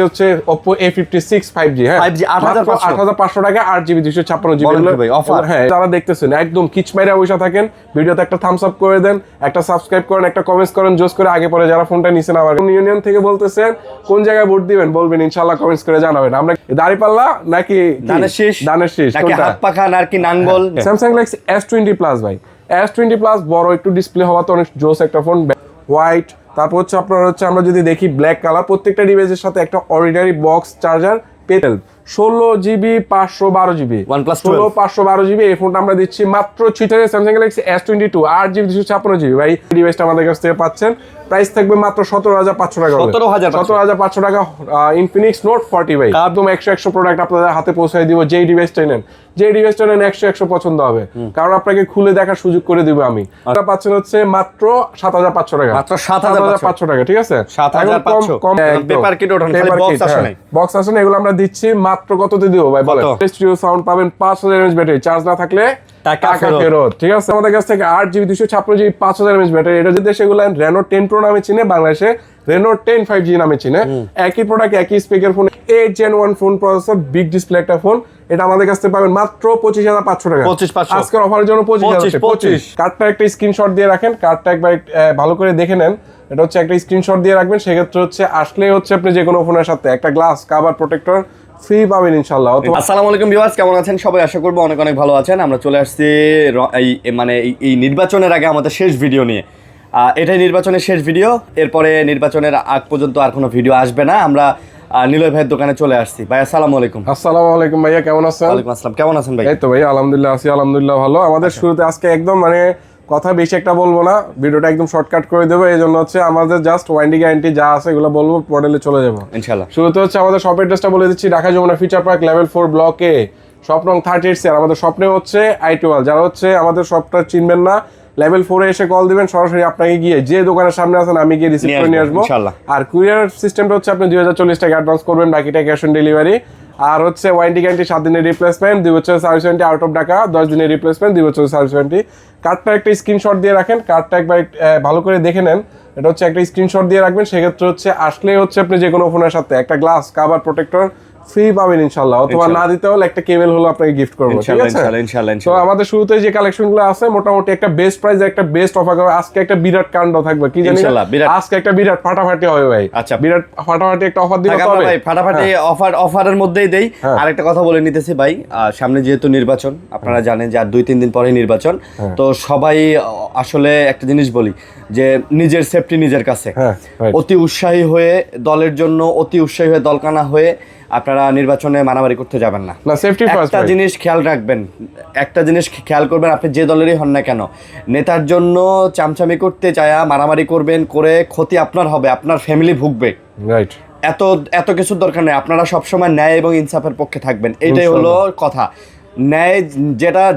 হচ্ছে Oppo A56 5G, হ্যাঁ 5G 8500 টাকা 8GB 256GB অফার। হ্যাঁ, যারা দেখতেছেন একদম কিচমাইরা বসে থাকেন, ভিডিওতে একটা থামস আপ করে দেন, একটা সাবস্ক্রাইব করেন, একটা কমেন্টস করেন, জোস করে আগে পরে যারা ফোনটা নিছেন। আবার ইউনিয়ন থেকে বলতেছেন কোন জায়গায় ভোট দিবেন বলবেন, ইনশাআল্লাহ কমেন্টস করে জানাবেন। আমরা দাড়িপাল্লা নাকি ধানের শীষ নাকি হাত পাখা নাকি নাঙ্গল? Samsung Galaxy S20 Plus ভাই, S20 Plus বড় একটু ডিসপ্লে হওয়া তো অনেক জোস একটা ফোন, হোয়াইট। তারপর হচ্ছে আপনার হচ্ছে আমরা যদি দেখি ব্ল্যাক কালার, প্রত্যেকটা ডিভাইসের সাথে একটা অর্ডিনারি বক্স চার্জার পেতেল, 16GB 512GB, OnePlus 16 512GB। এই ফোনটা আমরা দিচ্ছি মাত্র Samsung Galaxy S22 8GB 256GB। ভাই ডিভাইসটা আমাদের কাছ থেকে পাচ্ছেন, প্রাইস থাকবে মাত্র 17,500 টাকা। 17,500 টাকা ইনফিনিক্স নোট 40 ভাই, একদম 100 প্রোডাক্ট আপনাদের হাতে পৌঁছায় দিব। যেই ডিভাইসটা নেন 100 পছন্দ হবে, কারণ আপনাকে খুলে দেখার সুযোগ করে দিব আমি। এটা পাচ্ছেন হচ্ছে মাত্র 7,500 টাকা, মাত্র 7,500 টাকা, ঠিক আছে? 7,500 পেপার কিট ওঠান, খালি বক্স আসে নাই, বক্স আসে না, এগুলো আমরা দিচ্ছি মাত্র কততে দিব ভাই বলেন? স্টুডিও সাউন্ড পাবেন, 5000 mAh ব্যাটারি, চার্জ না থাকলে টাকা ফেরত, ঠিক আছে? আমাদের কাছ থেকে 8GB 256GB 5000 mAh ব্যাটারি। এটা যদি সেগুলো Reno 10 Pro নামে চিনে, বাংলাদেশে Reno 10 5G নামে চিনে, একই প্রোডাক্ট একই স্পেকের phone, 8 Gen 1 phone processor, big display একটা ফোন। এটা আমাদের কাছ থেকে পাবেন মাত্র 25,500 টাকা। 25,500 আজকের অফারের জন্য 25,000। কার্ডটা একটা স্ক্রিনশট দিয়ে রাখেন, কার্ডটা একবার ভালো করে দেখে নেন। এটা হচ্ছে একটা স্ক্রিনশট দিয়ে রাখবেন, সেক্ষেত্রে হচ্ছে আসলেই হচ্ছে আপনি যে কোনো ফোনের সাথে একটা গ্লাস কাভার প্রোটেক্টর ফ্রি পাবেন ইনশাআল্লাহ। আসসালামু আলাইকুম ভিউয়ার্স, কেমন আছেন সবাই? আশা করবো অনেক অনেক ভালো আছেন। আমরা চলে আসছি এই নির্বাচনের আগে আমাদের শেষ ভিডিও নিয়ে। এটাই নির্বাচনের শেষ ভিডিও, এরপরে নির্বাচনের আগ পর্যন্ত আর কোনো ভিডিও আসবে না। আমরা নিলয় ভাইয়ের দোকানে চলে আসছি। ভাই আসসালামু আলাইকুম। আসসালামু আলাইকুম ভাইয়া, কেমন আছেন? ওয়ালাইকুম আসসালাম, কেমন আছেন ভাই? এই তো ভাই আলহামদুলিল্লাহ আছি, আলহামদুলিল্লাহ ভালো। আমাদের শুরুতে আজকে একদম কথা বেশি একটা বলবো না, ভিডিওটা একদম শর্টকাট করে দেবো। এই জন্য হচ্ছে আমাদের জাস্ট ওয়ারেন্টি গ্যারান্টি যা আছে এগুলো বলবো, মডেলে চলে যাবো ইনশাআল্লাহ। শুরুতে হচ্ছে আমাদের শপের অ্যাড্রেসটা বলে দিচ্ছি, Dhaka Jamuna future park level 4 block A, shop নং 38 আর আমাদের স্বপ্নে হচ্ছে I12। যারা হচ্ছে আমাদের শপটা চিনবেন না, লেভেল 4 এ এসে কল দিবেন, সরাসরি আপনাকে গিয়ে যে দোকানের সামনে আছেন আমি গিয়ে রিসিভ করে নিয়ে আসবো। আর কুরিয়ার সিস্টেমটা হচ্ছে আপনি 2040 টাকা অ্যাডভান্স করবেন, বাকিটা ক্যাশ অন ডেলিভারি। আর হচ্ছে ওয়ারেন্টি গ্যারান্টি 7 দিনের রিপ্লেসমেন্ট, 2 বছরের service warranty out of Dhaka, 10 দিনের রিপ্লেসমেন্ট, 2 বছরের সার্ভিস ওয়ারেন্টি। কার্ডটা একটা স্ক্রিনশট দিয়ে রাখেন, কার্ডটা একবার ভালো করে দেখে নেন। এটা হচ্ছে একটা স্ক্রিনশট দিয়ে রাখবেন, সেক্ষেত্রে হচ্ছে আসলেই হচ্ছে আপনি যে কোনো ফোনের সাথে একটা গ্লাস কাভার প্রোটেক্টর ফ্রি পাবেন ইনশাআল্লাহ, অথবা না দিতে হলে একটা কেবল হলো আপনাকে গিফট করবো, ঠিক আছে? তো আমাদের শুরুতে যে কালেকশনগুলো আছে মোটামুটি একটা বেস্ট প্রাইস, একটা বেস্ট অফার করবে। আজকে একটা বিরাট কাণ্ড থাকবে, কি জানি আজকে একটা বিরাট ফাটাফাটি হবে ভাই। আচ্ছা, বিরাট ফাটাফাটি একটা অফার দিব তবে ভাই, ফাটাফাটি অফারের মধ্যেই দেই। আরেকটা কথা বলে নিতেছি ভাই, সামনে যেহেতু নির্বাচন, আপনারা জানেন যে আর 2-3 দিন পরে নির্বাচন। তো সবাই আসলে একটা জিনিস বলি যে নিজের সেফটি নিজের কাছে। অতি উৎসাহী হয়ে দলের জন্য, অতি উৎসাহী হয়ে দলকানা হয়ে আপনারা নির্বাচনে মারামারি করতে যাবেন না। একটা জিনিস খেয়াল রাখবেন, একটা জিনিস খেয়াল করবেন, আপনি যে দলেরই হন না কেন, নেতার জন্য চামচামি করতে চায়া মারামারি করবেন, করে ক্ষতি আপনার হবে, আপনার ফ্যামিলি ভুগবে। রাইট, এত কিছুর দরকার নেই। আপনারা সবসময় ন্যায় এবং ইনসাফের পক্ষে থাকবেন, এটাই হলো কথা। ন্যায়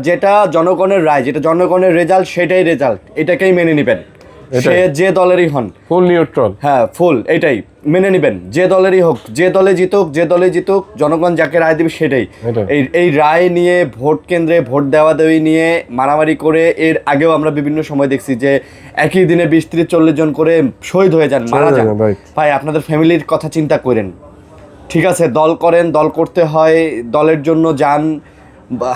যেটা জনগণের রায়, যেটা জনগণের রেজাল্ট, সেটাই রেজাল্ট, এটাকেই মেনে নেবেন। সে যে দলেরই হন, ফুল নিউট্রাল, হ্যাঁ ফুল, এটাই মেনে নেবেন। যে দলেরই হোক, যে দলে জিতুক, জনগণ যাকে রায় দেবে সেটাই। এই রায় নিয়ে ভোট কেন্দ্রে ভোট দেওয়া-দেওয়ি নিয়ে মারামারি করে, এর আগেও আমরা বিভিন্ন সময় দেখছি যে একই দিনে 20-30-40 জন করে শহীদ হয়ে যান, মারা যান। ভাই আপনাদের ফ্যামিলির কথা চিন্তা করেন, ঠিক আছে? দল করেন, দল করতে হয়, দলের জন্য যান,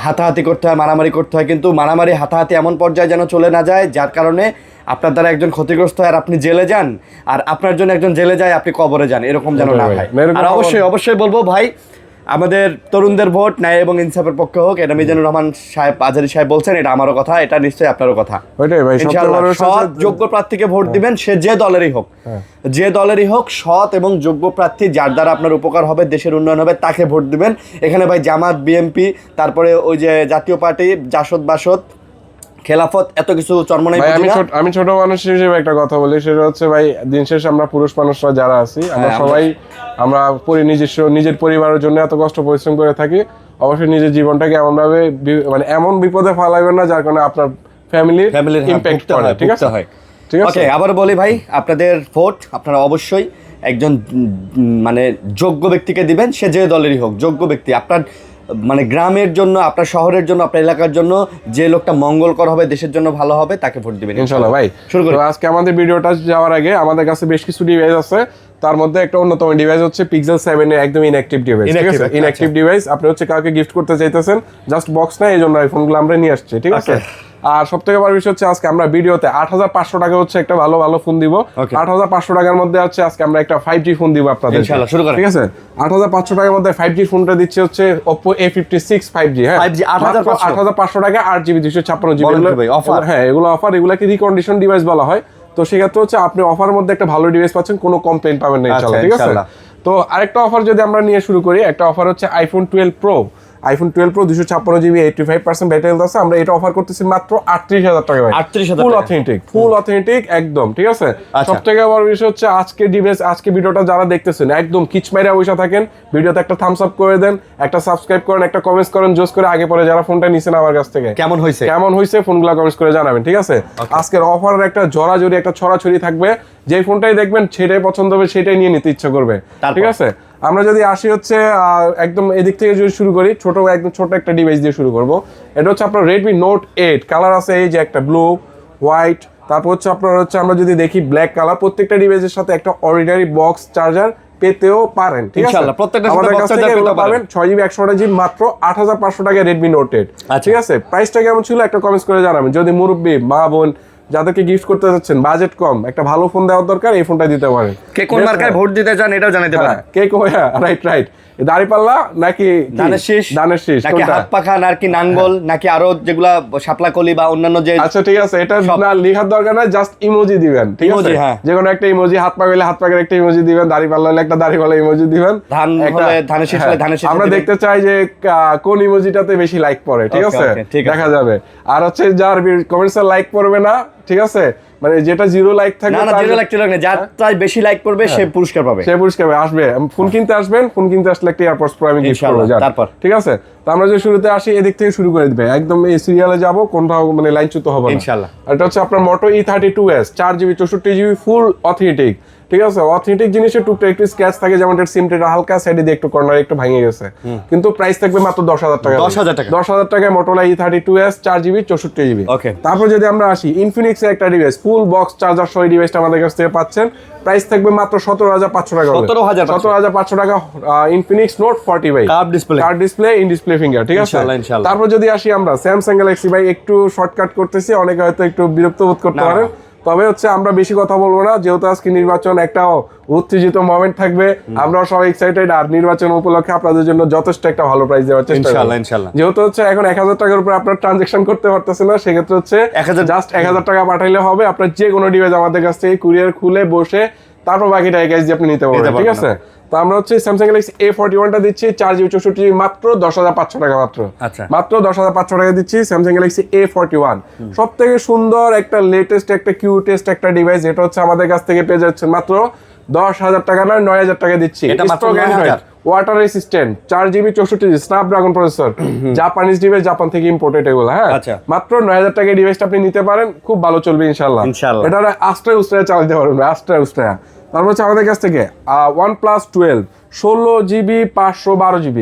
হাতাহাতি করতে হয়, মারামারি করতে হয়, কিন্তু মারামারি হাতাহাতি এমন পর্যায়ে যেন চলে না যায় যার কারণে আপনার দ্বারা একজন ক্ষতিগ্রস্ত হয় আর আপনি জেলে যান, আর আপনার জন্য একজন জেলে যায় আপনি কবরে যান, এরকম যেন না হয়। আর অবশ্যই বলবো ভাই, আমাদের তরুণদের ভোট ন্যায় এবং ইনসাফের পক্ষে হোক, এটা মিজানুর রহমান সাহেব আজহারী সাহেব বলছেন, এটা আমারও কথা, এটা নিশ্চয়ই আপনারও কথা। সৎ যোগ্য প্রার্থীকে ভোট দিবেন, সে যে দলেরই হোক, সৎ এবং যোগ্য প্রার্থী যার দ্বারা আপনার উপকার হবে, দেশের উন্নয়ন হবে, তাকে ভোট দিবেন। এখানে ভাই জামাত, বিএনপি, তারপরে ওই যে জাতীয় পার্টি, জাসদ বাসদ, খেলাফত, এত কিছু চরমনাই। আমি ছোট মানুষ হিসেবে একটা কথা বলি, সেটা হচ্ছে ভাই দিন শেষে আমরা পুরুষ মানুষরা যারা আছি, আমরা সবাই নিজের পরিবারের জন্য এত কষ্ট পরিশ্রম করে থাকি। অবশ্যই নিজের জীবনটাকে এমনভাবে এমন বিপদে ফেলাইবেন না যার কারণে আপনার ফ্যামিলির ইমপ্যাক্ট পড়ে, ঠিক আছে? ওকে, আবার বলি ভাই, আপনাদের ভোট আপনারা অবশ্যই একজন যোগ্য ব্যক্তিকে দিবেন, সে যে দলেরই হোক, যোগ্য ব্যক্তি। আপনার গ্রামের জন্য, আপনার শহরের জন্য, আপনার এলাকার জন্য যে লোকটা মঙ্গলকর হবে, দেশের জন্য ভালো হবে, তাকে ভোট দিবেন ইনশাআল্লাহ। ভাই শুরু করি। আজকে আমাদের ভিডিওটা যাওয়ার আগে আমাদের কাছে বেশ কিছু ডিভাইস আছে, তার মধ্যে একটা অন্যতম ডিভাইস হচ্ছে পিক্সেল 7 এর একদম ইনঅ্যাক্টিভ ডিভাইস, ঠিক আছে? ইনঅ্যাক্টিভ ডিভাইস আপনি হচ্ছে কাউকে গিফট করতে চাইতেছেন, জাস্ট বক্স না, এই জন্য এই ফোনগুলো আমরা নিয়ে আসছি, ঠিক আছে? আর সব থেকে বড় বিষয় হচ্ছে আজকে আমরা ভিডিওতে 8500 টাকা হচ্ছে একটা ভালো ভালো ফোন দিব। 8500 টাকার মধ্যে হচ্ছে আজকে আমরা একটা 5G ফোন দিব আপনাদের, ইনশাআল্লাহ শুরু করেন। ঠিক আছে? 8500 টাকার মধ্যে 5G ফোনটা দিচ্ছে হচ্ছে Oppo A56 5G, হ্যাঁ 5G 8500 টাকা 8GB 256GB, বলেন কি ভাই, অফার? হ্যাঁ এগুলো অফার, এগুলাকে রিকন্ডিশন ডিভাইস বলা হয়। তো সেক্ষেত্রে হচ্ছে আপনি অফারের মধ্যে একটা ভালো ডিভাইস পাচ্ছেন, কোনো কমপ্লেইন পাবেন না ইনশাআল্লাহ, ঠিক আছে? তো আরেকটা অফার যদি আমরা নিয়ে শুরু করি, একটা অফার হচ্ছে iPhone 12 Pro 256GB 85% battery health আছে, আমরা এটা অফার করতেছি মাত্র 38000 টাকা ভাই। 38000 ফুল অথেন্টিক একদম, ঠিক আছে? সবথেকে বড় বিষয় হচ্ছে আজকে ডিভাইস, আজকে ভিডিওটা যারা দেখতেছেন একদম কিচমাইরা বসে থাকেন, ভিডিওতে একটা থামস আপ করে দেন, একটা সাবস্ক্রাইব করেন, একটা কমেন্টস করেন, জোস করে আগে পরে যারা ফোনটা নিছেন আমার কাছ থেকে কেমন হয়েছে ফোনগুলো কমেন্টস করে জানাবেন, ঠিক আছে? আজকের অফারের একটা জোরাজুরি একটা ছড়াছড়ি থাকবে, যে ফোনটাই দেখবেন সেটাই পছন্দ হবে, সেটাই নিয়ে নিতে ইচ্ছা করবে, ঠিক আছে? আমরা যদি আসি হচ্ছে একদম এদিক থেকে যদি শুরু করি, একদম ছোট একটা ডিভাইস দিয়ে শুরু করব। এটা হচ্ছে আপনার Redmi Note 8, কালার আছে এই যে একটা ব্লু, হোয়াইট, তারপর হচ্ছে আপনার হচ্ছে আমরা যদি দেখি ব্ল্যাক কালার। প্রত্যেকটা ডিভাইসের সাথে একটা অর্ডিনারি বক্স চার্জার পেতেও পারেন, ঠিক আছে? ইনশাআল্লাহ প্রত্যেকটা আমাদের কাছ থেকে এগুলো পাবেন 6GB 128GB মাত্র 8500 টাকায় Redmi Note 8, ঠিক আছে? প্রাইসটা কেমন ছিল একটা কমেন্টস করে জানাবেন। যদি মুরব্বি, মা বোন যাদেরকে গিফট করতে যাচ্ছেন, বাজেট কম, একটা ভালো ফোন দেওয়ার দরকার, এই ফোনটা দিতে পারেন। কে কোন মার্কায় ভোট দিতে চান এটাও জানাতে পারেন। কে রাইট দাড়িপাল্লা নাকি ধানের শীষ নাকি হাত পাখা নাকি নাঙ্গল নাকি আরো যেগুলা শাপলাকলি বা অন্যান্য যে, আচ্ছা ঠিক আছে, এটা না লেখার দরকার নাই, জাস্ট ইমোজি দিবেন, ঠিক আছে? যে কোনো একটা ইমোজি, হাত পা গেলে হাত পাকের একটা ইমোজি দিবেন, দাড়িপাল্লা হলে একটা দাড়িপাল্লা ইমোজি দিবেন, ধান হলে ধানের শীষ হলে ধানের শীষ। আমরা দেখতে চাই যে কোন ইমোজিটাতে বেশি লাইক পড়ে, ঠিক আছে? দেখা যাবে। আর হচ্ছে যার কমেন্টস লাইক পড়বে না, ঠিক আছে, মানে যেটা 0 লাইক থাকবে, না 0 লাইক না, যার তাই বেশি লাইক পড়বে সে পুরস্কার পাবে, আসবে। ফোন কিনতে আসবেন, ফোন কিনতে আসলে একটা এয়ারপডস প্রো আমি গিফট করব, তারপর ঠিক আছে? তো আমরা যে শুরুতে আসি এদিক থেকে শুরু করে দিবে, একদম এই সিরিয়ালে যাব, কোনটাও মানে লাইনচ্যুত হবে না ইনশাআল্লাহ। এটা হচ্ছে আপনার Moto E32s 4GB 64GB ফুল অথেন্টিক, ঠিক আছে? অথেন্টিক জিনিসের টুকটা একটু স্ক্র্যাচ থাকে, যেমন এর সিমটা হালকা সাইডে দিয়ে একটু কর্নারে একটু ভেঙে গেছে, কিন্তু প্রাইস থাকবে মাত্র 10000 টাকা। 10000 টাকায় Motorola E32s 4GB 64GB। তারপর যদি আমরা আসি Infinix এর একটা ডিভাইস, ফুল বক্স চার্জার সহ ডিভাইসটা আমাদের কাছ থেকে পাচ্ছেন, প্রাইস থাকবে মাত্র 17500 টাকা। 17500 টাকা Infinix Note 40 ভাই, curve display, in display finger, ঠিক আছে? তারপর যদি আসি আমরা Samsung Galaxy, ভাই একটু শর্টকাট করতেছি, অনেকে হয়তো একটু বিরক্ত বোধ করতে পারে, তবে হচ্ছে আমরা বেশি কথা বলবো না, যেহেতু আজকে নির্বাচন একটা উত্তেজিত মোমেন্ট থাকবে, আমরা সবাই এক্সাইটেড, আর নির্বাচন উপলক্ষে আপনাদের জন্য যথেষ্ট একটা ভালো প্রাইস দেওয়ার চেষ্টা করব ইনশাআল্লাহ। যেহেতু হচ্ছে এখন 1000 টাকার উপর আপনার ট্রানজাকশন করতে পারতেছেন না, সেক্ষেত্রে হচ্ছে জাস্ট 1000 টাকা পাঠাইলে হবে, আপনার যে কোনো ডিভাইস আমাদের কাছ থেকে কুরিয়ার খুলে বসে তারপর বাকিটা ক্যাশ দিয়ে আপনি নিতে পারবেন, ঠিক আছে? তো আমরা হচ্ছে Samsung Galaxy A41 টা দিচ্ছি 4GB 64GB মাত্র 10500 টাকা, মাত্র 10500 টাকা দিচ্ছি Samsung Galaxy A41। সবথেকে সুন্দর একটা লেটেস্ট একটা কিউটেস্ট একটা ডিভাইস, এটা হচ্ছে আমাদের কাছ থেকে পেয়ে যাচ্ছেন মাত্র 10000 টাকা না 9000 টাকা দিচ্ছি। Water resistant 4GB 64GB Snapdragon processor, Japanese device, Japan থেকে ইম্পোর্টেড এগুলো, হ্যাঁ মাত্র 9000 টাকায় ডিভাইসটা আপনি নিতে পারেন, খুব ভালো চলবে ইনশাআল্লাহ। এটা আস্ট্রায় উস্ট্রায় চালাতে পারবেন, আস্ট্রায় উস্ট্রায়। তারপর হচ্ছে আমাদের কাছ থেকে OnePlus 12 16GB 512GB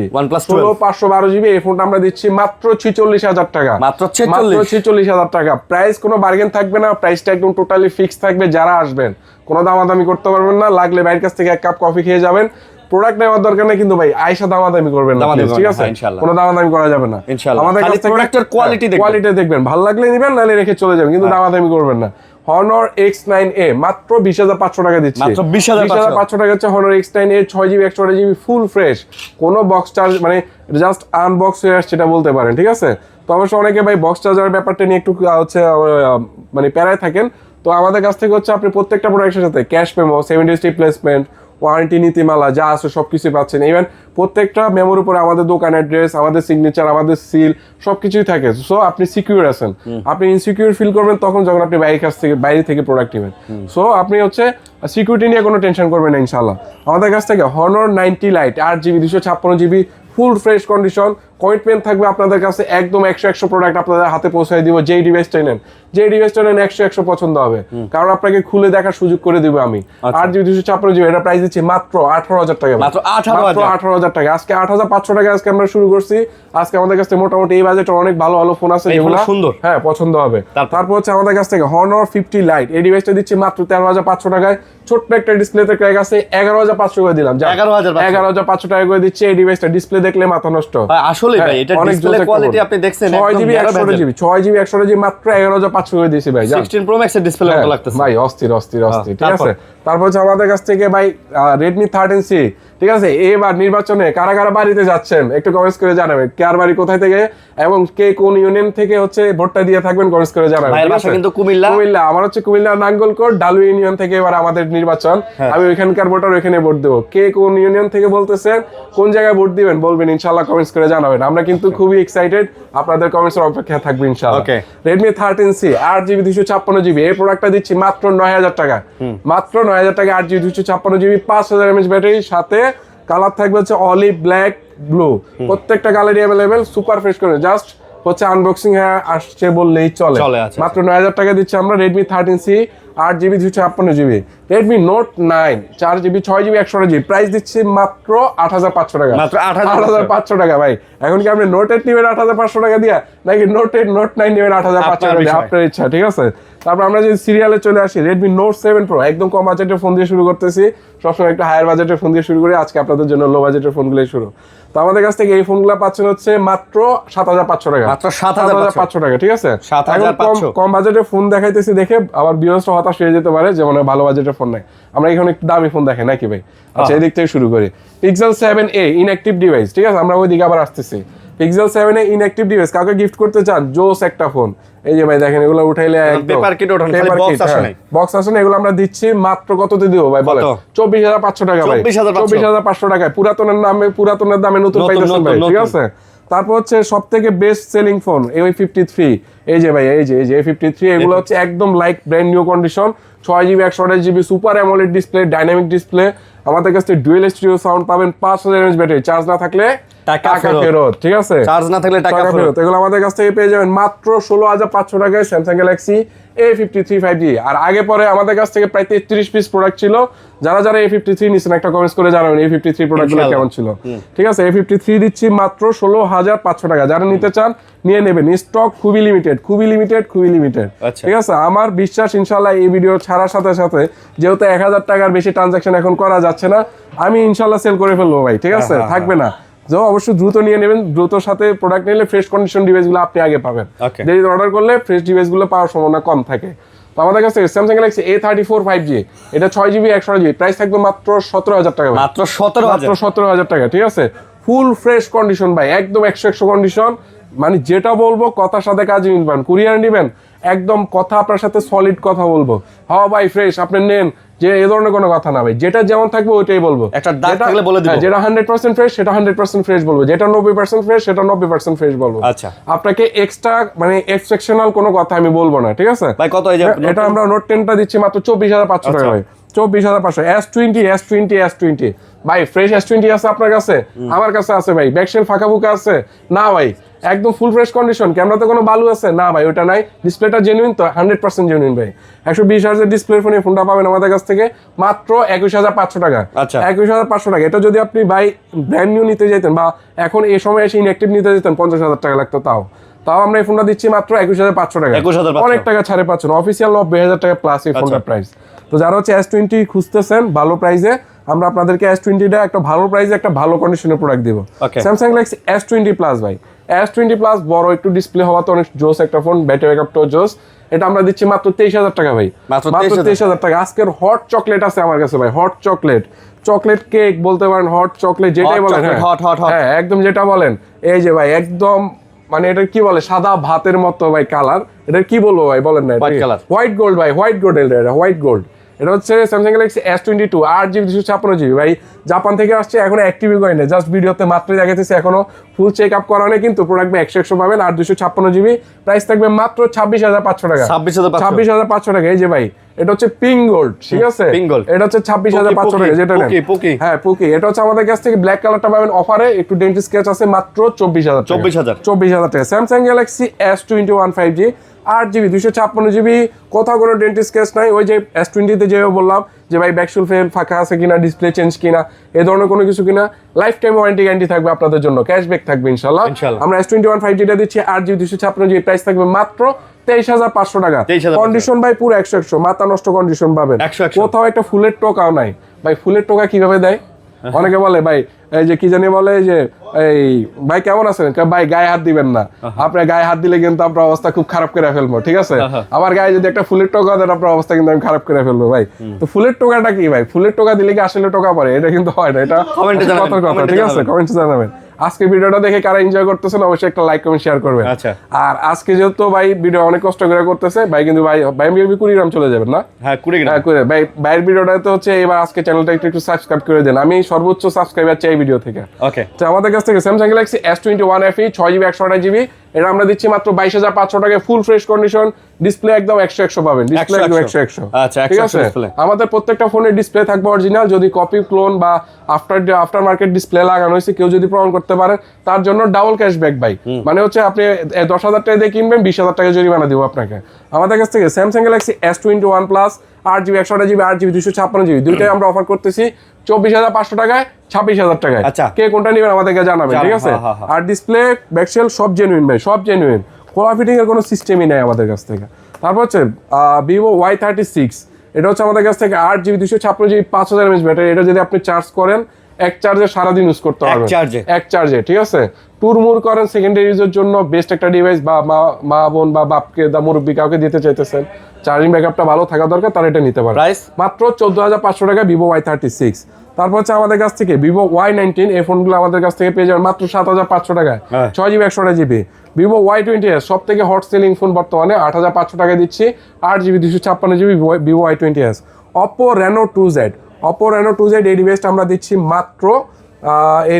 512GB এই ফোনটা আমরা দিচ্ছি মাত্র 46000 টাকা, মাত্র 46000 টাকা। প্রাইস কোনো বার্গেন থাকবে না, প্রাইসটা একদম টোটালি ফিক্স থাকবে। যারা আসবেন কোনো দামাদামি করতে পারবেন না, লাগলে বাইরের কাছ থেকে এক কাপ কফি খেয়ে যাবেন, প্রোডাক্ট নেওয়ার দরকার নেই, কিন্তু ভাই আয়সা দামাদামি করবেন না, ঠিক আছে? কোনো দামাদামি করা যাবে না আমাদের কাছ থেকে, প্রোডাক্টের কোয়ালিটি দেখবেন, ভালো লাগলে নেবেন, নাহলে রেখে চলে যাবেন, কিন্তু দামাদামি করবেন না। Honor X9A মাত্র 20500 টাকা দিচ্ছি, মাত্র 20500 টাকা হচ্ছে Honor X9A 6GB 128GB full fresh, কোনো বক্স চার্জ মানে জাস্ট আনবক্স হয়ে আসছে এটা বলতে পারেন, ঠিক আছে? তো অবশ্য অনেকে ভাই বক্স চার্জার ব্যাপারটা নিয়ে একটু হচ্ছে মানে প্যারায় থাকেন, তো আমাদের কাছ থেকে হচ্ছে আপনি প্রত্যেকটা প্রোডাক্টের সাথে cash memo, 7 days replacement, warranty নীতিমালা যা আছে সবকিছু পাচ্ছেন। ইভেন প্রত্যেকটা মেমোর উপরে আমাদের দোকান অ্যাড্রেস, আমাদের সিগনেচার, আমাদের সিল সবকিছুই থাকে। সো আপনি সিকিউর আছেন, আপনি ইনসিকিউর ফিল করবেন তখন যখন আপনি বাইরে থেকে প্রোডাক্ট নেবেন। সো আপনি হচ্ছে সিকিউরিটি নিয়ে কোনো টেনশন করবেন না ইনশাআল্লাহ। আমাদের কাছ থেকে Honor 90 Lite 8GB 256GB full fresh condition, commitment থাকবে আপনাদের কাছে, একদম 100 প্রোডাক্ট আপনাদের হাতে পৌঁছায় দিব, যেই ডিভাইসটাই নেন যে ডিভাইসটা নেন 100 পছন্দ হবে, কারণ আপনাকে খুলে দেখার সুযোগ করে দিব আমি। 8GB 256GB এটা প্রাইস দিচ্ছি মাত্র 18,000 টাকা, মাত্র 18,000 টাকা। আজকে 8,500 টাকা আজকে আমরা শুরু করছি। আজকে আমাদের কাছে মোটামুটি এই বাজেটে অনেক ভালো ভালো ফোন আছে যেগুলো সুন্দর, হ্যাঁ পছন্দ হবে। তারপর হচ্ছে আমাদের কাছ থেকে Honor 50 Lite এই ডিভাইসটা দিচ্ছি মাত্র 13,500 টাকায়। ছোট্ট একটা ডিসপ্লেতে ক্র্যাক আছে, 11,500 করে দিলাম। 11,500 টাকা করে দিচ্ছি এই ডিভাইসটা। ডিসপ্লে দেখলে মাথা নষ্ট আসলে ভাই, এটা ডিসপ্লে কোয়ালিটি আপনি দেখছেন 6GB 128GB মাত্র 11,500 করে দিয়েছি ভাই। 16 Pro Max এর ডিসপ্লে মতো লাগতেছে ভাই, অস্থির ঠিক আছে। তারপর হচ্ছে আমাদের কাছ থেকে ভাই Redmi 13C, ঠিক আছে। এবার নির্বাচনে কারা কারা বাড়িতে যাচ্ছেন একটু কমেন্টস করে জানাবেন, কার বাড়ি কোথায় থেকে এবং কে কোন ইউনিয়ন থেকে হচ্ছে ভোটটা দিয়ে থাকবেন কমেন্টস করে জানাবেন। ভাইয়ের বাসা কিন্তু কুমিল্লা, আমার হচ্ছে কুমিল্লা নাঙ্গলকোট ডালু ইউনিয়ন থেকে এবার আমাদের নির্বাচন। আমি ওইখানকার ভোটার, ওইখানে ভোট দেবো। কে কোন ইউনিয়ন থেকে বলতেছেন, কোন জায়গায় ভোট দিবেন বলবেন, ইনশাআল্লাহ কমেন্টস করে জানাবেন। আমরা কিন্তু খুবই এক্সাইটেড, আপনাদের কমেন্টসের অপেক্ষায় থাকবো ইনশাআল্লাহ। Redmi 13C 8GB 256GB এই প্রোডাক্টটা দিচ্ছি মাত্র 9,000 টাকা, মাত্র 9,000 টাকা। 8GB 256GB 5000 mAh ব্যাটারি, সাথে কালার থাকবে হচ্ছে অলিভ, ব্ল্যাক, ব্লু, প্রত্যেকটা কালারই অ্যাভেলেবেল, সুপার ফ্রেশ করে। জাস্ট হচ্ছে আনবক্সিং আসছে বললেই চলে। মাত্র 9,000 টাকা দিচ্ছি আমরা Redmi 13C 8GB 256GB। Redmi Note 9 4GB 6GB 128GB price দিচ্ছি মাত্র 8,500 টাকা, মাত্র 8,500 টাকা ভাই। এখন কি আপনি Note 8 নেবেন 8,500 টাকা দিয়া, নাকি Note 8 Note 9 নেবেন 8,500 টাকা দিয়ে, আপনার ইচ্ছা, ঠিক আছে। তারপর আমরা যদি সিরিয়ালে চলে আসি, Redmi Note 7 Pro একদম কম বাজেটের ফোন দিয়ে শুরু করতেছি। সবসময় একটা হায়ার বাজেটের ফোন দিয়ে শুরু করি, আজকে আপনাদের জন্য লো বাজেটের ফোনগুলোই শুরু। তো আমাদের কাছ থেকে এই ফোনগুলো পাচ্ছেন হচ্ছে মাত্র 7,500 টাকা, মাত্র 7,500 টাকা, ঠিক আছে। 7,500 কম বাজেটের ফোন দেখাইতেছি দেখে আবার ভিউয়ার্সরা হতাশ হয়ে যেতে পারে যে মানে ভালো বাজেটের ফোন নাই। আমরা এখানে একটু দামি ফোন দেখাই নাকি ভাই? আচ্ছা, এই দিক থেকে শুরু করি। Pixel 7a ইনঅ্যাক্টিভ ডিভাইস, ঠিক আছে, আমরা ওই দিকে আবার আসতেছি। Pixel 7a ইনঅ্যাক্টিভ ডিভাইস কাউকে গিফট করতে চান, জোস একটা ফোন। এই যে ভাই দেখেন, এগুলো উঠাইলে একদম পেপার কিট ওঠান, খালি বক্স আসে নাই, বক্স আসে না। এগুলো আমরা দিচ্ছি মাত্র কততে দিব ভাই বলেন? 24,500 টাকা ভাই, 24,500 টাকায়। পুরাতনের দামে নতুন পাইতেছেন ভাই, ঠিক আছে। তারপর হচ্ছে সব থেকে বেস্ট সেলিং ফোন A53, এই যে ভাই, এই যে A53 এগুলো হচ্ছে একদম like brand new condition. 6GB 128GB super AMOLED display, dynamic display. আমাদের কাছে ডুয়েল স্টিরিও সাউন্ড পাবেন, 5000 mAh ব্যাটারি, চার্জ না থাকলে টাকা ফেরত, ঠিক আছে, চার্জ না থাকলে টাকা ফেরত। এগুলো আমাদের কাছ থেকে পেয়ে যাবেন মাত্র 16,500 টাকায় Samsung Galaxy A53 5G। আর আগে পরে আমাদের কাছ থেকে প্রায় 33 পিস প্রোডাক্ট ছিল। যারা A53 নিছেন একটা কমেন্টস করে জানাবেন A53 প্রোডাক্টগুলো কেমন ছিল, ঠিক আছে। A53 দিচ্ছি মাত্র 16,500 টাকা। যারা নিতে চান নিয়ে নেবেন, স্টক খুবই লিমিটেড, ঠিক আছে। আমার বিশ্বাস ইনশাআল্লাহ এই ভিডিও ছাড়ার সাথে সাথে, যেহেতু 1,000 টাকার বেশি ট্রানজাকশন এখন করা যাচ্ছে না, আমি ইনশাআল্লাহ সেল করে ফেলবো ভাই, ঠিক আছে, থাকবে না। তো অবশ্যই দ্রুত নিয়ে নেবেন, দ্রুত সাথে প্রোডাক্ট নিলে ফ্রেশ কন্ডিশন ডিভাইসগুলো আপনি আগে পাবেন। দেরিতে অর্ডার করলে ফ্রেশ ডিভাইসগুলো পাওয়ার সম্ভাবনা কম থাকে। তো আমাদের কাছে Samsung Galaxy A34 5G এটা 6GB 128GB প্রাইস থাকবে মাত্র 17,000 টাকা, মাত্র 17,000 টাকা, ঠিক আছে। ফুল ফ্রেশ কন্ডিশন ভাই, একদম 100 কন্ডিশন। মানে যেটা বলবো কথার সাথে কাজে নিবেন, কুরিয়ার নিবেন, একদম কথা আপনার সাথে সলিড কথা বলবো। হ্যাঁ ভাই ফ্রেশ আপনি নেন, যে এই ধরনের কোনো কথা না ভাই, যেটা যেমন থাকবে ওইটাই বলবো। একটা দাগ থাকলে বলে দিব, যেটা 100% ফ্রেশ সেটা 100% ফ্রেশ বলবো, যেটা 90% ফ্রেশ সেটা 90% ফ্রেশ বলবো। আচ্ছা, আপনাকে এক্সট্রা মানে এক্সেপশনাল কোনো কথা আমি বলবো না, ঠিক আছে ভাই। কত? এটা আমরা Note 10টা দিচ্ছি মাত্র 24,500 টাকা ভাই, 24,500। S20 ভাই, ফ্রেশ S20 আছে আপনার কাছে? আমার কাছে আছে ভাই। ব্যাকশেল ফাঁকা ফুকা আছে? না ভাই, একদম ফুল ফ্রেশ কন্ডিশন। ক্যামেরাতে কোনো বালু আছে? না ভাই, ওটা নাই। ডিসপ্লেটা জেনুইন তো? 100% জেনুইন ভাই। 120 হার্জের ডিসপ্লে ফোনে ফোনটা পাবেন আমাদের কাছ থেকে মাত্র 21,500 টাকা। আচ্ছা, 21,500 টাকা। এটা যদি আপনি ভাই ব্র্যান্ড নিউ নিতে যেতেন বা এখন এই সময় এসে ইনঅ্যাক্টিভ নিতে যেতেন 50,000 টাকা লাগতো। তাও আমরা এই ফোনটা দিচ্ছি মাত্র 21,500 টাকা। অনেক টাকা ছাড়ে পাচ্ছেন। অফিসিয়াল 90,000 টাকা প্লাস এই ফোনটার প্রাইস। তো যারা হচ্ছে S20 খুঁজতেছেন ভালো প্রাইসে, আমরা আপনাদেরকে S20টা একটা ভালো প্রাইসে একটা ভালো কন্ডিশনের প্রোডাক্ট দিব। Samsung Galaxy S20 Plus ভাই, S20 Plus বড় একটু ডিসপ্লে হওয়া তো অনেক জোস একটা ফোন, ব্যাটারি ব্যাকআপটাও জোস। এটা আমরা দিচ্ছি মাত্র 23,000 টাকা ভাই, মাত্র 23,000 টাকা। আজকের হট চকলেট আছে আমার কাছে ভাই, হট চকলেট কেক বলতে পারেন, হট চকলেট যেটাই বলেন, হ্যাঁ একদম যেটা বলেন। এই যে ভাই একদম মানে এটা কি বলে, সাদা ভাতের মতো ভাই কালার। এটা কি বলবো ভাই বলেন না, হোয়াইট গোল্ড ভাই, হোয়াইট গোল্ড। এটা হচ্ছে Samsung Galaxy S22 8GB 256GB ভাই, জাপান থেকে আসছে, এখনো অ্যাক্টিভই করে না, জাস্ট ভিডিওতে মাত্রই দেখাতেছে, এখনো ফুল চেক আপ করা নেই, কিন্তু প্রোডাক্ট 100 পাবেন। আর 256GB প্রাইস থাকবে মাত্র 26,500 টাকা, 26,500 টাকা। এই যে ভাই, এটা হচ্ছে পিঙ্ক গোল্ড, ঠিক আছে, এটা হচ্ছে 26,500 টাকা, যেটা নেন হ্যাঁ পুকি। এটা হচ্ছে আমাদের কাছ থেকে ব্ল্যাক কালারটা পাবেন অফারে, একটু ডেন্টিস্ট স্কেচ আছে, মাত্র 24,000 টাকা। Samsung Galaxy S21 5G 8GB 256GB, কোথাও কোনো ডেন্টিস কেস নাই। ওই যে S20 যেভাবে বললাম যে ভাই ব্যাকশুল ফেল ফাঁকা আছে কিনা, ডিসপ্লে চেঞ্জ কিনা, এই ধরনের কোনো কিছু কিনা, লাইফ টাইম ওয়ারেন্টি গ্যারান্টি থাকবে আপনাদের জন্য, ক্যাশব্যাক থাকবে ইনশাল্লাহ। আমরা S21 5Gটা দিচ্ছি 8GB 256GB, প্রাইস থাকবে মাত্র 23,500 টাকা। কন্ডিশন ভাই পুরো 100 মাথা নষ্ট কন্ডিশন পাবেন, কোথাও একটা ফুলের টোকাও নাই ভাই। ফুলের টোকা কিভাবে দেয় অনেকে বলে ভাই, এই যে কি জানি বলে যে এই ভাই কেমন আছেন, ভাই গায়ে হাত দিবেন না, আপনার গায়ে হাত দিলে কিন্তু আপনার অবস্থা খুব খারাপ করে ফেলবো, ঠিক আছে। আমার গায়ে যদি একটা ফুলের টোকা দেন আপনার অবস্থা কিন্তু আমি খারাপ করে ফেলবো ভাই। তো ফুলের টোকাটা কি ভাই, ফুলের টোকা দিলে কি আসলে টোকা পড়ে, এটা কিন্তু হয় না, এটা কথার কথা, ঠিক আছে। কমেন্টে জানাবেন। আজকে ভিডিওটা দেখে কারা এনজয় করতেছেন অবশ্যই একটা লাইক কমেন্ট শেয়ার করবেন। আর আজকে যেহেতু ভাই ভিডিও অনেক কষ্ট করে করতেছে ভাই, কিন্তু ভাই কুড়িগ্রাম চলে যাবেন না? হ্যাঁ কুড়িগ্রাম ভাই। ভাইয়ের ভিডিওটা তো হচ্ছে এবার আজকে চ্যানেলটা একটু সাবস্ক্রাইব করে দেন, আমি সর্বোচ্চ সাবস্ক্রাইবার চাই ভিডিও থেকে। ওকে, তো আমাদের কাছ থেকে Samsung Galaxy S21 FE 6GB 128GB, এটা আমরা দিচ্ছি মাত্র 22,500 টাকায়, ফুল ফ্রেশ কন্ডিশন, ডিসপ্লে একদম 100 পাবেন, ডিসপ্লে একদম 100। আচ্ছা, ঠিক আছে। আমাদের প্রত্যেকটা ফোনের ডিসপ্লে থাকবে অরিজিনাল, যদি কপি ক্লোন বা আফটার মার্কেট ডিসপ্লে লাগানো হয়েছে কেউ যদি প্রমাণ করতে পারে তার জন্য ডাবল ক্যাশব্যাক ভাই। মানে হচ্ছে আপনি 10,000 টাকা দিয়ে কিনবেন, 20,000 টাকা জরিমানা দিব আপনাকে। আমাদের কাছ থেকে Samsung Galaxy S21 plus 8GB 128GB 8GB 256GB দুইটাই আমরা অফার করতেছি 24,500 টাকায়, 26,000 টাকায়। কে কোনটা নেবেন আমাদেরকে জানাবেন, ঠিক আছে। আর ডিসপ্লে ব্যাকসেল সব জেনুইন ভাই, সব জেনুইন, খোলা ফিটিং এর কোনো সিস্টেমই নাই আমাদের কাছ থেকে। তারপর হচ্ছে Vivo Y36, এটা হচ্ছে আমাদের কাছ থেকে 8GB 256GB 5000 mAh ব্যাটারি। এটা যদি আপনি চার্জ করেন এক চার্জে সারাদিন ইউজ করতে পারবেন, এক চার্জে, ঠিক আছে। ট্যুর মুর করেন, সেকেন্ডারি ইউজের জন্য বেস্ট একটা ডিভাইস, বা মা বোন বা বাপকে বা মুরব্বী কাউকে দিতে চাইতেছেন, চার্জিং ব্যাকআপটা ভালো থাকা দরকার, তার এটা নিতে পারেন। মাত্র 14,500 টাকা Vivo Y36। তারপর হচ্ছে আমাদের কাছ থেকে Vivo Y19, এই ফোনগুলো আমাদের কাছ থেকে পেয়ে যাবেন মাত্র 7,500 টাকায়, 6GB 128GB। Vivo Y20s সব থেকে হট সেলিং ফোন বর্তমানে, 8,500 টাকায় দিচ্ছি, 8GB 256GB Vivo Y20s। Oppo Reno 2Z, Oppo Reno 2Z এই ডিভাইসটা আমরা দিচ্ছি মাত্র এই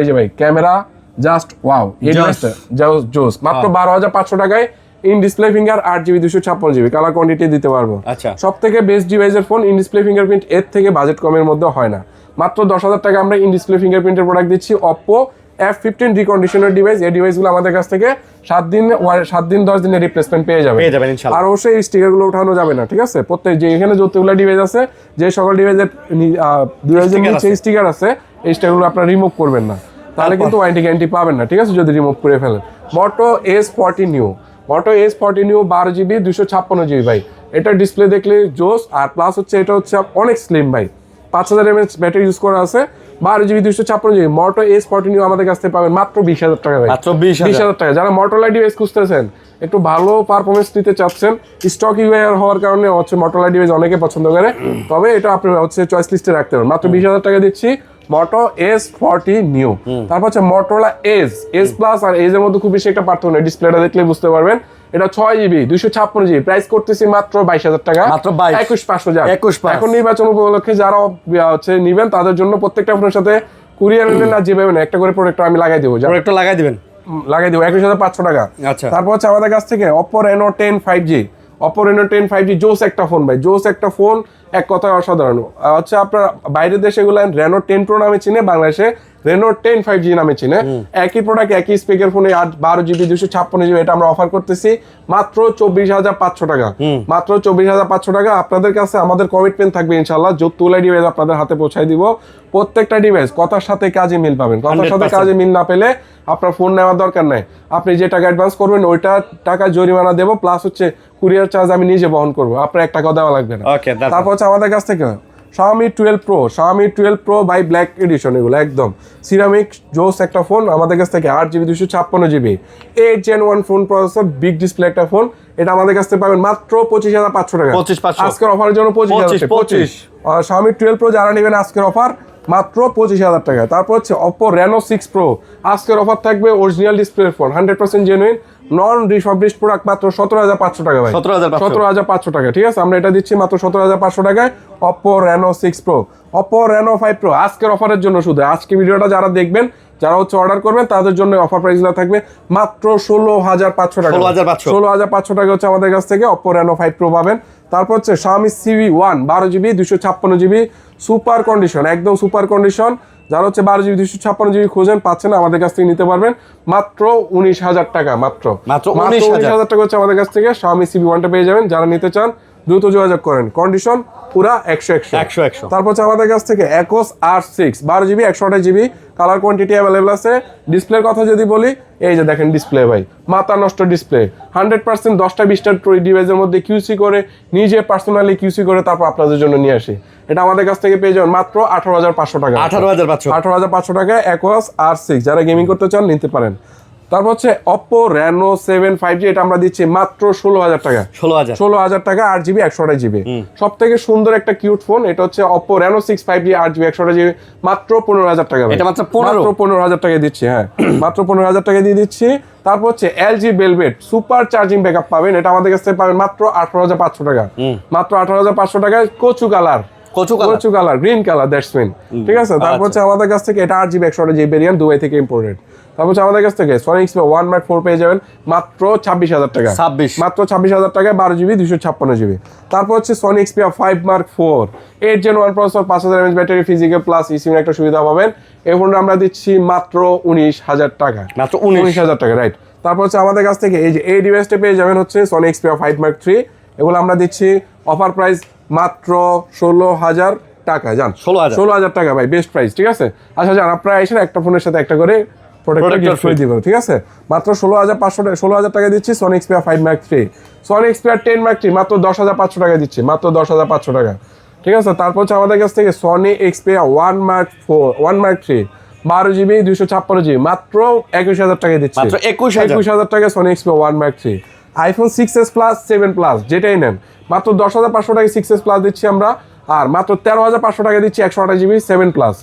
যে ভাই ক্যামেরা জাস্ট ওয়াও, এই ডিভাইসটা জোস, মাত্র 12,500 টাকায়, in display finger, 8GB 256GB, colour quantity দিতে পারবো। সব থেকে বেস্ট ডিভাইসের ফোন, ইন ডিসপ্লে ফিঙ্গারপ্রিন্ট এর থেকে বাজেট কমের মধ্যে হয় না। মাত্র 10,000 টাকা আমরা ইন ডিসপ্লে ফিঙ্গারপ্রিন্টের প্রোডাক্ট দিচ্ছি, Oppo F15 রিকন্ডিশনার ডিভাইস। এই ডিভাইসগুলো আমাদের কাছ থেকে 7 দিন 10 দিনের রিপ্লেসমেন্ট পেয়ে যাবেন ইনশাআল্লাহ। আর অবশ্যই এই স্টিকারগুলো উঠানো যাবে না, ঠিক আছে। প্রত্যেক যে এখানে যতগুলো ডিভাইস আছে, যে সকল ডিভাইসের নিচে স্টিকার আছে, এই স্টিকারগুলো আপনারা রিমুভ করবেন না, তাহলে কিন্তু ওয়ারেন্টি গ্যারান্টি পাবেন না, ঠিক আছে, যদি রিমুভ করে ফেলেন। Moto S40 Neo, Moto S40 Neo 12GB 256GB ভাই, এটা ডিসপ্লে দেখলে জোস। আর প্লাস হচ্ছে এটা হচ্ছে অনেক স্লিম ভাই, 5000 mAh ব্যাটারি ইউজ করা আছে, 12GB 256GB। Moto S40 Neo আমাদের কাছ থেকে পাবেন মাত্র 20,000 টাকা ভাই, মাত্র 20,000 টাকা। যারা Motorola ডিভাইস খুঁজতেছেন, একটু ভালো পারফরমেন্স নিতে চাচ্ছেন, স্টক ইউআর হওয়ার কারণে হচ্ছে Motorola ডিভাইস অনেকে পছন্দ করে, তবে এটা আপনি হচ্ছে চয়েস লিস্টে রাখতে পারেন। মাত্র 20,000 টাকা দিচ্ছি Moto S40 Neo। তারপর হচ্ছে Motorola Edge, Edge Plus আর Edge এর মধ্যে খুব বেশি একটা পার্থক্য নেই, ডিসপ্লেটা দেখলে বুঝতে পারবেন। এটা 6GB 256GB, প্রাইস করতেছি মাত্র 22,000 টাকা, মাত্র 21,500। এখন নির্বাচন উপলক্ষে যারা হচ্ছে নিবেন তাদের জন্য প্রত্যেকটা ফোনের সাথে কুরিয়ার নেবেন না যেভাবে একটা করে প্রোডাক্ট আমি লাগাই দেবো, 21,500 টাকা। তারপর হচ্ছে আমাদের কাছ থেকে Oppo Reno 10 5G, Oppo Reno 10 5G জোস একটা ফোন ভাই, জোস একটা ফোন, এক কথায় অসাধারণ। হচ্ছে আপনার বাইরের দেশেগুলো Reno 10 Pro নামে চিনে, বাংলাদেশে Reno 10 5G নামে চিনে। একই প্রোডাক্ট, একই স্পিকার ফোনে 12GB 256GB, এটা আমরা অফার করতেছি মাত্র 24,500 টাকা, মাত্র 24,500 টাকা। আপনাদের কাছে আমাদের কমিটমেন্ট থাকবে ইনশাআল্লাহ, যতগুলো ডিভাইস আপনাদের হাতে পৌঁছায় দিব, প্রত্যেকটা ডিভাইস কথার সাথে কাজে মিল পাবেন। কথার সাথে কাজে মিল না পেলে আপনার ফোন নেওয়ার দরকার নাই, আপনি যে টাকা অ্যাডভান্স করবেন ওইটা টাকা জরিমানা দেবো, প্লাস হচ্ছে কুরিয়ার চার্জ আমি নিজে বহন করবো, আপনার 1 টাকাও দেওয়া লাগবে না। তারপর হচ্ছে আমাদের কাছ থেকে Xiaomi 12 Pro by black edition, এগুলো একদম সিরামিক জোস একটা ফোন, আমাদের কাছ থেকে 8GB 256GB 8 Gen 1 phone processor, big display একটা ফোন, এটা আমাদের কাছ থেকে পাবেন মাত্র 25,500 টাকা। আজকের অফারের জন্য 25,000। Xiaomi 12 Pro যারা নেবেন আজকের অফার মাত্র 25,000 টাকা। তারপর হচ্ছে Oppo Reno 6 Pro, আজকের অফার থাকবে অরিজিনাল ডিসপ্লে ফোন, 100% জেনুইন, নন রিফার্বিশড প্রোডাক্ট, মাত্র 17,500 টাকা ভাই, 17,500 টাকা, ঠিক আছে। আমরা এটা দিচ্ছি মাত্র 17,500 টাকায়, Oppo Reno 6 Pro। Oppo Reno 5 Pro আজকের অফারের জন্য, শুধু আজকে ভিডিওটা যারা দেখবেন, যারা হচ্ছে অর্ডার করবেন তাদের জন্য অফার প্রাইসগুলো থাকবে মাত্র 16,500 টাকা, 16,500 টাকা হচ্ছে আমাদের কাছ থেকে Oppo Reno 5 Pro পাবেন। তারপর হচ্ছে Xiaomi CV1 12GB 256GB super condition, একদম সুপার কন্ডিশন, যারা হচ্ছে 12GB 256GB খোঁজেন পাচ্ছেন না, আমাদের কাছ থেকে নিতে পারবেন মাত্র 19,000 টাকা। মাত্র 19,000 টাকা হচ্ছে আমাদের কাছ থেকে Xiaomi CB1টা পেয়ে যাবেন। যারা নিতে চান দ্রুত যোগাযোগ করেন, কন্ডিশন পুরা 100। তারপর হচ্ছে আমাদের কাছ থেকে Ecos R6 12GB 128GB colour quantity available আছে। ডিসপ্লের কথা যদি বলি, এই যে দেখেন ডিসপ্লে ভাই, মাথা নষ্ট ডিসপ্লে, 100% 10টা 20টা ডিভাইসের মধ্যে কিউসি করে, নিজে পার্সোনালি কিউসি করে তারপর আপনাদের জন্য নিয়ে আসি। এটা আমাদের কাছ থেকে পেয়ে যাবেন মাত্র 18,500 টাকা। 18,500 টাকা Ecos R6, যারা গেমিং করতে চান নিতে পারেন। তারপর হচ্ছে Oppo Reno 7 5G, এটা আমরা দিচ্ছি মাত্র 16,000 টাকা। 16,000 টাকা 8GB 128GB। সব থেকে সুন্দর একটা কিউট ফোন, এটা হচ্ছে Oppo Reno 6 5G 8GB 128GB, মাত্র 15,000 টাকা। এটা মাত্র 15,000 টাকা দিচ্ছি, হ্যাঁ মাত্র 15,000 টাকা দিয়ে দিচ্ছি। তারপর হচ্ছে LG Velvet super charging backup পাবেন, এটা আমাদের কাছ থেকে পাবেন মাত্র 18,500 টাকা। মাত্র 18,500 টাকায় কচু colour green colour, that's mean, ঠিক আছে। তারপর হচ্ছে আমাদের কাছ থেকে এটা 8GB 128GB ভেরিয়েন্ট, দুবাই থেকে ইম্পোর্টেড। তারপর হচ্ছে আমাদের কাছ থেকে Sony Xperia 1 Mark 4 পেয়ে যাবেন মাত্র 26,000 টাকা। মাত্র 26,000 টাকায় 12GB 256GB। তারপর হচ্ছে Sony Xperia 5 Mark 4 8 Gen 1 processor, 5000 mAh battery, physical plus eSIM একটা সুবিধা পাবেন। এই ফোনটা আমরা দিচ্ছি মাত্র 19,000 টাকা। মাত্র 19,000 টাকা, রাইট। তারপর হচ্ছে আমাদের কাছ থেকে এই যে এই ডিভাইসটা পেয়ে যাবেন হচ্ছে Sony Xperia 5 Mark 3, এগুলো আমরা দিচ্ছি অফার প্রাইস মাত্র 16,000 টাকা। জান 16,000 টাকা ভাই, বেস্ট প্রাইস, ঠিক আছে। আচ্ছা জান, আপনারা এসে একটা ফোনের সাথে একটা করে প্রোটেক্টর গিফট করে দিবেন, ঠিক আছে। মাত্র 16,500 টাকা দিচ্ছি Sony Xperia 5 Mark 3। Sony Xperia 10 Mark 3 মাত্র 10,500 টাকা দিচ্ছি, মাত্র 10,500 টাকা, ঠিক আছে। তারপর হচ্ছে আমাদের কাছ থেকে Sony Xperia 1 Mark 3 12GB 256GB মাত্র 21,000 টাকা দিচ্ছি, মাত্র 21,000 টাকা Sony Xperia 1 Mark 3। iPhone 6s Plus 7 Plus যেটাই নেন মাত্র 10,500 টাকা 6s Plus দিচ্ছি আমরা, আর মাত্র 13,500 টাকা দিচ্ছি 128GB 7 Plus,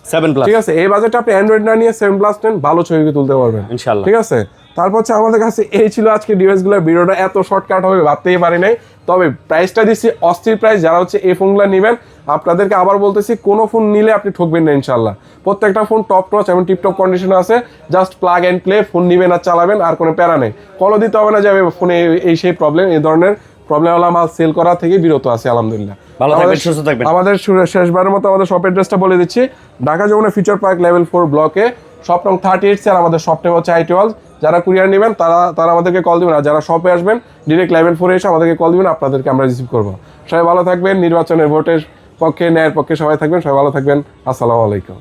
ঠিক আছে। এই বাজেটে আপনি অ্যান্ড্রয়েড না নিয়ে 7 Plus নেন, ভালো ছবি তুলতে পারবেন ইনশাআল্লাহ, ঠিক আছে। তারপর হচ্ছে আমাদের কাছে এই ছিল আজকে ডিভাইসগুলো। ভিডিওটা এত শর্টকাট হবে ভাবতেই পারি নাই, তবে প্রাইসটা দিচ্ছি অস্থির প্রাইস। যারা হচ্ছে এই ফোনগুলো নেবেন, আপনাদেরকে আবার বলতেছি, কোনো ফোন নিলে আপনি ঠকবেন না ইনশাআল্লাহ। প্রত্যেকটা ফোন টপ টচ এবং টিপটপ কন্ডিশনে আছে, just plug and play, phone নিবেন আর চালাবেন, আর কোনো প্যারা নেই। কলও দিতে হবে না যাবে ফোনে এই সেই প্রবলেম, এই ধরনের প্রবলেমওয়ালা মাল সেল করা থেকে বিরত আছে আলহামদুলিল্লাহ। আমাদের শেষবারের মতো আমাদের শপ অ্যাড্রেসটা বলে দিচ্ছি, Dhaka Jamuna future park level 4 ব্লকে, শপ নং 38, আর আমাদের শপ নেম হচ্ছে iTwals। যারা কুরিয়ার নেবেন তারা আমাদেরকে কল দিবেন, আর যারা শপে আসবেন ডিরেক্ট লেভেল 4 এসে আমাদেরকে কল দিবেন, আপনাদেরকে আমরা রিসিভ করবো। সবাই ভালো থাকবেন, নির্বাচনের ভোটের পক্ষে ন্যায়ের পক্ষে সবাই থাকবেন, সবাই ভালো থাকবেন। আসসালামু আলাইকুম।